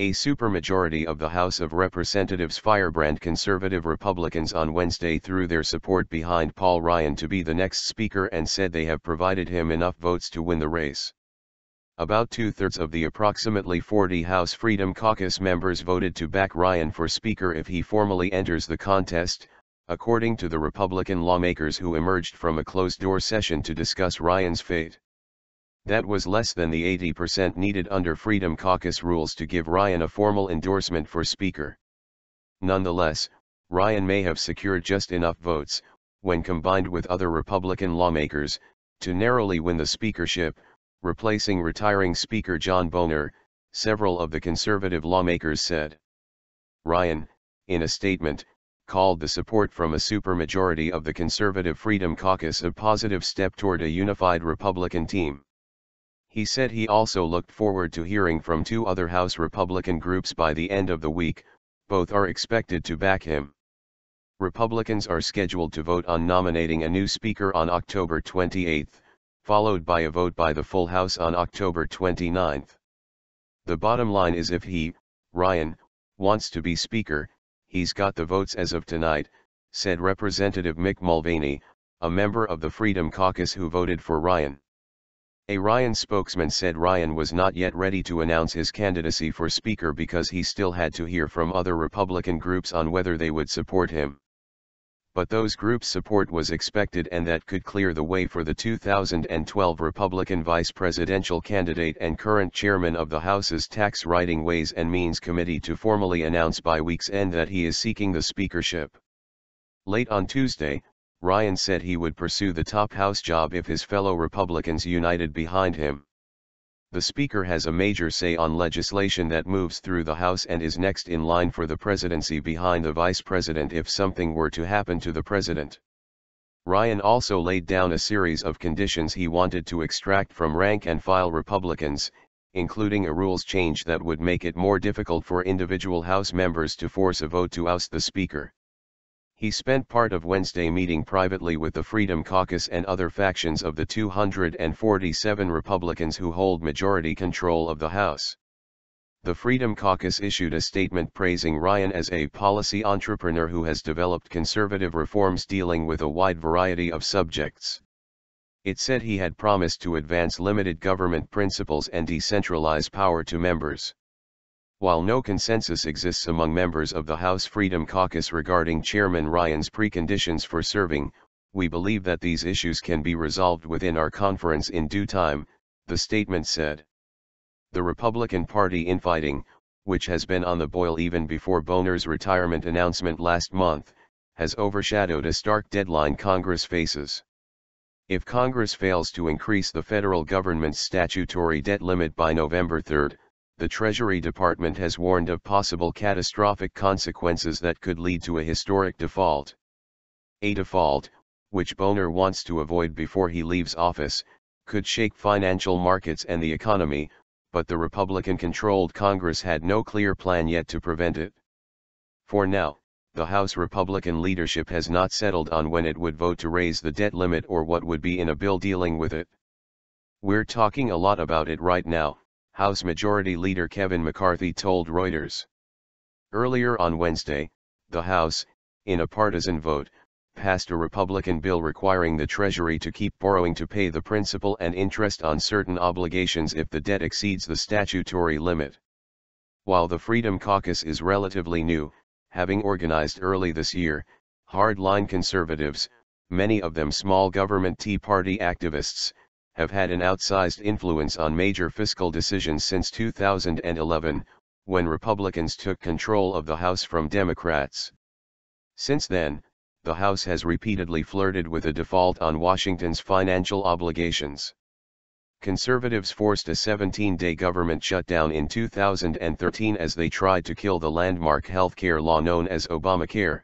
A supermajority of the House of Representatives firebrand conservative Republicans on Wednesday threw their support behind Paul Ryan to be the next Speaker and said they have provided him enough votes to win the race. About two-thirds of the approximately 40 House Freedom Caucus members voted to back Ryan for Speaker if he formally enters the contest, according to the Republican lawmakers who emerged from a closed-door session to discuss Ryan's fate. That was less than the 80% needed under Freedom Caucus rules to give Ryan a formal endorsement for Speaker. Nonetheless, Ryan may have secured just enough votes, when combined with other Republican lawmakers, to narrowly win the speakership, replacing retiring Speaker John Boehner, several of the conservative lawmakers said. Ryan, in a statement, called the support from a supermajority of the conservative Freedom Caucus a positive step toward a unified Republican team. He said he also looked forward to hearing from two other House Republican groups by the end of the week. Both are expected to back him. Republicans are scheduled to vote on nominating a new Speaker on October 28, followed by a vote by the full House on October 29. The bottom line is if he, Ryan, wants to be Speaker, he's got the votes as of tonight, said Representative Mick Mulvaney, a member of the Freedom Caucus who voted for Ryan. A Ryan spokesman said Ryan was not yet ready to announce his candidacy for Speaker because he still had to hear from other Republican groups on whether they would support him. But those groups' support was expected and that could clear the way for the 2012 Republican vice presidential candidate and current chairman of the House's Tax Writing Ways and Means Committee to formally announce by week's end that he is seeking the speakership. Late on Tuesday, Ryan said he would pursue the top House job if his fellow Republicans united behind him. The Speaker has a major say on legislation that moves through the House and is next in line for the presidency behind the Vice President if something were to happen to the President. Ryan also laid down a series of conditions he wanted to extract from rank-and-file Republicans, including a rules change that would make it more difficult for individual House members to force a vote to oust the Speaker. He spent part of Wednesday meeting privately with the Freedom Caucus and other factions of the 247 Republicans who hold majority control of the House. The Freedom Caucus issued a statement praising Ryan as a policy entrepreneur who has developed conservative reforms dealing with a wide variety of subjects. It said he had promised to advance limited government principles and decentralize power to members. While no consensus exists among members of the House Freedom Caucus regarding Chairman Ryan's preconditions for serving, we believe that these issues can be resolved within our conference in due time, the statement said. The Republican Party infighting, which has been on the boil even before Boehner's retirement announcement last month, has overshadowed a stark deadline Congress faces. If Congress fails to increase the federal government's statutory debt limit by November 3, the Treasury Department has warned of possible catastrophic consequences that could lead to a historic default. A default, which Boehner wants to avoid before he leaves office, could shake financial markets and the economy, but the Republican-controlled Congress had no clear plan yet to prevent it. For now, the House Republican leadership has not settled on when it would vote to raise the debt limit or what would be in a bill dealing with it. "We're talking a lot about it right now," House Majority Leader Kevin McCarthy told Reuters. Earlier on Wednesday, the House, in a partisan vote, passed a Republican bill requiring the Treasury to keep borrowing to pay the principal and interest on certain obligations if the debt exceeds the statutory limit. While the Freedom Caucus is relatively new, having organized early this year, hardline conservatives, many of them small government Tea Party activists, have had an outsized influence on major fiscal decisions since 2011, when Republicans took control of the House from Democrats. Since then, the House has repeatedly flirted with a default on Washington's financial obligations. Conservatives forced a 17-day government shutdown in 2013 as they tried to kill the landmark health care law known as Obamacare.